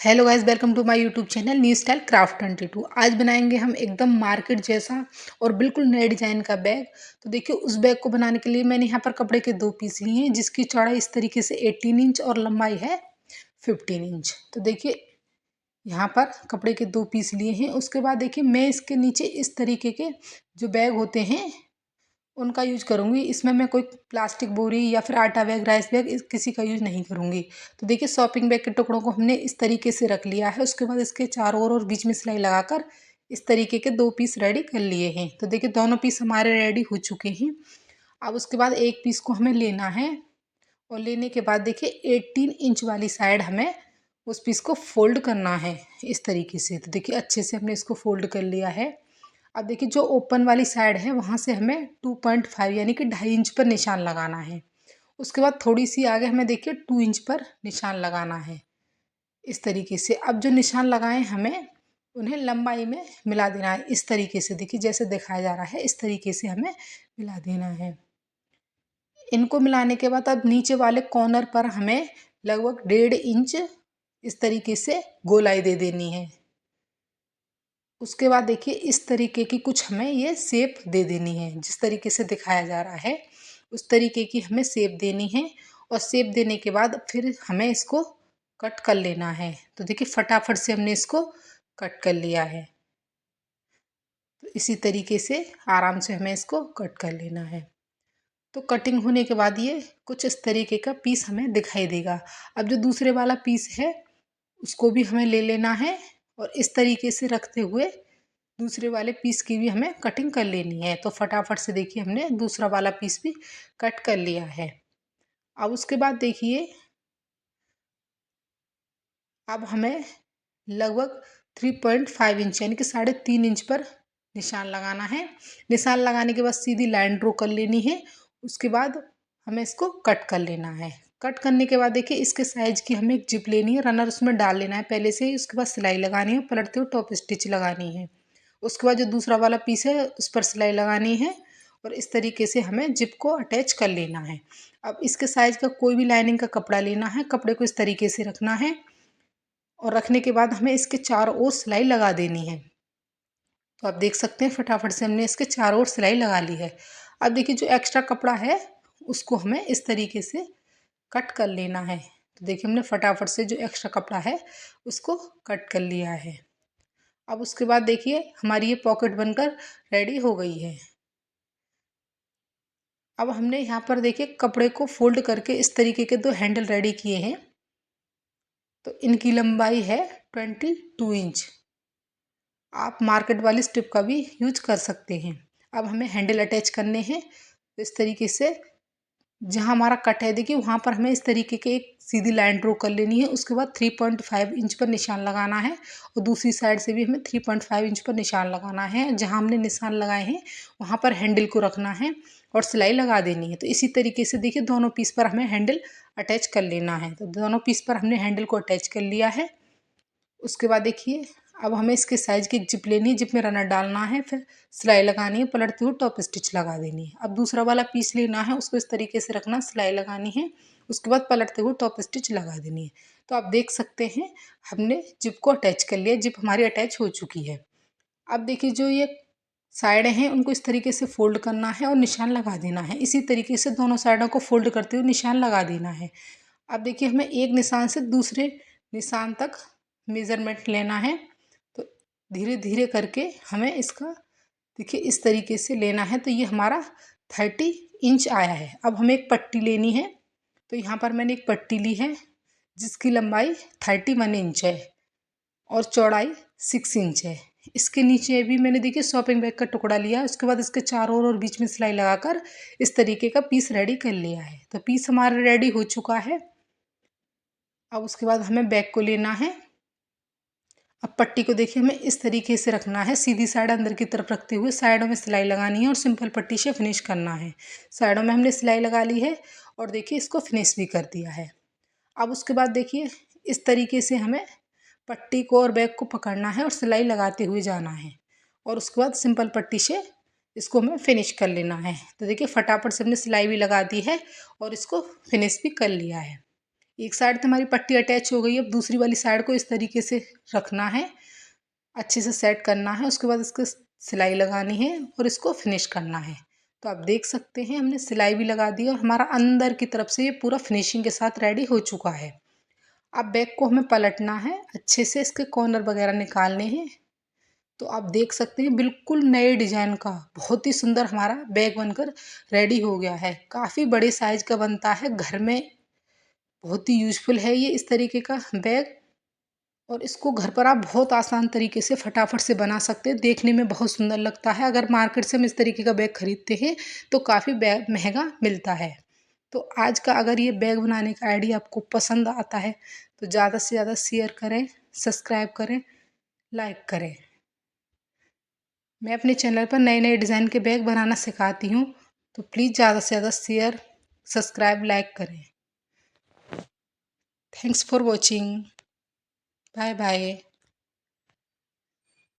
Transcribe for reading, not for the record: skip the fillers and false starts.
Hello guys, welcome to my YouTube channel new style craft 22। आज बनाएंगे हम एकदम मार्केट जैसा और बिल्कुल नए डिजाइन का बैग। तो देखिए, उस बैग को बनाने के लिए मैंने यहाँ पर कपड़े के 2 पीस लिए हैं, जिसकी चौड़ाई इस तरीके से 18 इंच और लंबाई है 15 इंच। तो देखिए, यहाँ पर कपड़े के 2 पीस लिए हैं। उसके बाद देखिए, मैं इसके नीचे इस तरीके के जो बैग होते हैं उनका यूज करूँगी। इसमें मैं कोई प्लास्टिक बोरी या फिर आटा बैग, राइस बैग किसी का यूज नहीं करूँगी। तो देखिए, शॉपिंग बैग के टुकड़ों को हमने इस तरीके से रख लिया है। उसके बाद इसके चारों ओर और बीच में सिलाई लगाकर इस तरीके के 2 पीस रेडी कर लिए हैं। तो देखिए, दोनों पीस हमारे रेडी हो चुके हैं। अब उसके बाद एक पीस को हमें लेना है और लेने के बाद देखिए 18 इंच वाली साइड हमें उस पीस को फोल्ड करना है इस तरीके से। तो देखिए, अच्छे से हमने इसको फोल्ड कर लिया है। अब देखिए, जो ओपन वाली साइड है वहाँ से हमें 2.5 यानी कि 2.5 इंच पर निशान लगाना है। उसके बाद थोड़ी सी आगे हमें देखिए 2 इंच पर निशान लगाना है इस तरीके से। अब जो निशान लगाए हमें उन्हें लंबाई में मिला देना है इस तरीके से। देखिए, जैसे दिखाया जा रहा है इस तरीके से हमें मिला देना है। इनको मिलाने के बाद अब नीचे वाले कॉर्नर पर हमें लगभग 1.5 इंच इस तरीके से गोलाई दे देनी है। उसके बाद देखिए, इस तरीके की कुछ हमें ये शेप दे देनी है, जिस तरीके से दिखाया जा रहा है उस तरीके की हमें शेप देनी है। और शेप देने के बाद फिर हमें इसको कट कर लेना है। तो देखिए, फटाफट से हमने इसको कट कर लिया है। तो इसी तरीके से आराम से हमें इसको कट कर लेना है। तो कटिंग होने के बाद ये कुछ इस तरीके का पीस हमें दिखाई देगा। अब जो दूसरे वाला पीस है उसको भी हमें ले लेना है और इस तरीके से रखते हुए दूसरे वाले पीस की भी हमें कटिंग कर लेनी है। तो फटाफट से देखिए, हमने दूसरा वाला पीस भी कट कर लिया है। अब उसके बाद देखिए, अब हमें लगभग 3.5 इंच यानी कि 3.5 इंच पर निशान लगाना है। निशान लगाने के बाद सीधी लाइन ड्रॉ कर लेनी है। उसके बाद हमें इसको कट कर लेना है। कट करने के बाद देखिए, इसके साइज की हमें एक जिप लेनी है, रनर उसमें डाल लेना है पहले से ही। उसके बाद सिलाई लगानी है, पलटते हुए टॉप स्टिच लगानी है। उसके बाद जो दूसरा वाला पीस है उस पर सिलाई लगानी है और इस तरीके से हमें जिप को अटैच कर लेना है। अब इसके साइज का कोई भी लाइनिंग का कपड़ा लेना है, कपड़े को इस तरीके से रखना है और रखने के बाद हमें इसके चारों ओर सिलाई लगा देनी है। तो आप देख सकते हैं, फटाफट से हमने इसके चारों ओर सिलाई लगा ली है। अब देखिए, जो एक्स्ट्रा कपड़ा है उसको हमें इस तरीके से कट कर लेना है। तो देखिए, हमने फटाफट से जो एक्स्ट्रा कपड़ा है उसको कट कर लिया है। अब उसके बाद देखिए, हमारी ये पॉकेट बनकर रेडी हो गई है। अब हमने यहाँ पर देखिए कपड़े को फोल्ड करके इस तरीके के 2 हैंडल रेडी किए हैं। तो इनकी लंबाई है 22 इंच। आप मार्केट वाली स्ट्रिप का भी यूज कर सकते हैं। अब हमें हैंडल अटैच करने हैं। तो इस तरीके से जहाँ हमारा कट है देखिए, वहाँ पर हमें इस तरीके के एक सीधी लाइन ड्रॉ कर लेनी है। उसके बाद 3.5 इंच पर निशान लगाना है और दूसरी साइड से भी हमें 3.5 इंच पर निशान लगाना है। जहाँ हमने निशान लगाए हैं वहाँ पर हैंडल को रखना है और सिलाई लगा देनी है। तो इसी तरीके से देखिए, दोनों पीस पर हमें हैंडल अटैच कर लेना है। तो दोनों पीस पर हमने हैंडल को अटैच कर लिया है। उसके बाद देखिए, अब हमें इसके साइज की एक जिप लेनी है, जिप में रनर डालना है, फिर सिलाई लगानी है, पलटते हुए टॉप स्टिच लगा देनी है। अब दूसरा वाला पीस लेना है, उसको इस तरीके से रखना, सिलाई लगानी है, उसके बाद पलटते हुए टॉप स्टिच लगा देनी है। तो आप देख सकते हैं, हमने जिप को अटैच कर लिया, जिप हमारी अटैच हो चुकी है। अब देखिए, जो ये साइड हैं उनको इस तरीके से फोल्ड करना है और निशान लगा देना है। इसी तरीके से दोनों साइडों को फोल्ड करते हुए निशान लगा देना है। अब देखिए, हमें एक निशान से दूसरे निशान तक मेज़रमेंट लेना है। तो धीरे धीरे करके हमें इसका देखिए इस तरीके से लेना है। तो ये हमारा 30 इंच आया है। अब हमें एक पट्टी लेनी है। तो यहाँ पर मैंने एक पट्टी ली है जिसकी लंबाई 31 इंच है और चौड़ाई 6 इंच है। इसके नीचे भी मैंने देखिए शॉपिंग बैग का टुकड़ा लिया। उसके बाद इसके चारों ओर और बीच में सिलाई लगाकर इस तरीके का पीस रेडी कर लिया है। तो पीस हमारा रेडी हो चुका है। अब उसके बाद हमें बैग को लेना है। अब पट्टी को देखिए, हमें इस तरीके से रखना है, सीधी साइड अंदर की तरफ रखते हुए साइडों में सिलाई लगानी है और सिंपल पट्टी से फिनिश करना है। साइडों में हमने सिलाई लगा ली है और देखिए इसको फिनिश भी कर दिया है। अब उसके बाद देखिए, इस तरीके से हमें पट्टी को और बैग को पकड़ना है और सिलाई लगाते हुए जाना है और उसके बाद सिंपल पट्टी से इसको हमें फिनिश कर लेना है। तो देखिए, फटाफट से हमने सिलाई भी लगा दी है और इसको फिनिश भी कर लिया है। एक साइड तो हमारी पट्टी अटैच हो गई है, अब दूसरी वाली साइड को इस तरीके से रखना है, अच्छे से सेट करना है। उसके बाद इसको सिलाई लगानी है और इसको फिनिश करना है। तो आप देख सकते हैं हमने सिलाई भी लगा दी और हमारा अंदर की तरफ से ये पूरा फिनिशिंग के साथ रेडी हो चुका है। अब बैग को हमें पलटना है, अच्छे से इसके कॉर्नर वगैरह निकालने हैं। तो आप देख सकते हैं बिल्कुल नए डिजाइन का बहुत ही सुंदर हमारा बैग बनकर रेडी हो गया है। काफ़ी बड़े साइज का बनता है, घर में बहुत ही यूजफुल है ये इस तरीके का बैग। और इसको घर पर आप बहुत आसान तरीके से फटाफट से बना सकते हैं, देखने में बहुत सुंदर लगता है। अगर मार्केट से हम इस तरीके का बैग खरीदते हैं तो काफ़ी बैग महंगा मिलता है। तो आज का अगर ये बैग बनाने का आइडिया आपको पसंद आता है तो ज़्यादा से ज़्यादा शेयर करें, सब्सक्राइब करें, लाइक करें। मैं अपने चैनल पर नए नए डिज़ाइन के बैग बनाना सिखाती हूँ, तो प्लीज़ ज़्यादा से ज़्यादा शेयर, सब्सक्राइब, लाइक करें। Thanks for watching. Bye bye.